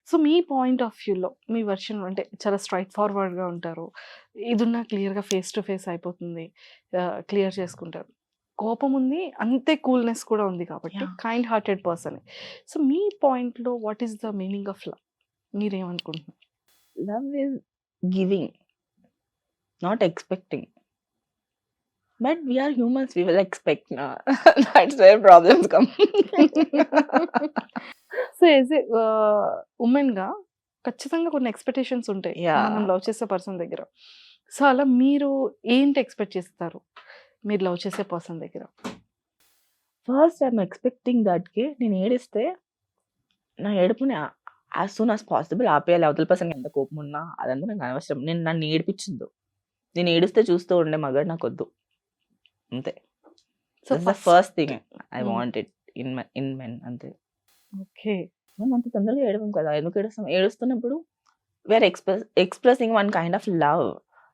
So, me point of వ్యూలో మీ version అంటే చాలా స్ట్రెయిట్ ఫార్వర్డ్‌గా ఉంటారు. ఏదున్నా క్లియర్‌గా ఫేస్ టు ఫేస్ అయిపోతుంది. క్లియర్ చేసుకుంటారు. కోపముంది, అంతే కూల్‌నెస్ కూడా ఉంది కాబట్టి యాహ్! కైండ్ హార్టెడ్ పర్సనే. సో, మీ పాయింట్‌లో what is the meaning of love? మీరేమనుకుంటున్నారు? Love is giving, not expecting. But we are humans, we will expect నా. That's where problems come. So, as a వుమెన్‌గా ఖచ్చితంగా కొన్ని ఎక్స్‌పెక్టేషన్స్ ఉంటాయి. మనం యాహ్! లవ్ చేసే పర్సన్ దగ్గర. సో, అలా మీరు ఏంటి ఎక్స్‌పెక్ట్ చేస్తారు? మీరు లవ్ చేసే పర్సన్ దగ్గర? ఫస్ట్ ఐయామ్ ఎక్స్‌పెక్టింగ్ దట్‌కి నేను ఏడిస్తే నా ఏడుపుని యాస్ సూన్ యాస్ పాసిబుల్ ఆపేయాలి. అవతల పర్సన్‌కి ఎంత కోపం ఉన్నా అదంతా నాకు అనవసరం. నన్ను ఏడిపించొద్దు. నేను ఏడుస్తే చూస్తూ ఉండే మగాడు నాకొద్దు. అంతే. So, that's the first first thing I hmm. Want it in men అంతే. ఓకే. మనం అంత తొందరగా ఏడవం కదా! ఎందుకు ఏడుస్తాం? ఏడుస్తున్నప్పుడు we are expressing one kind of love.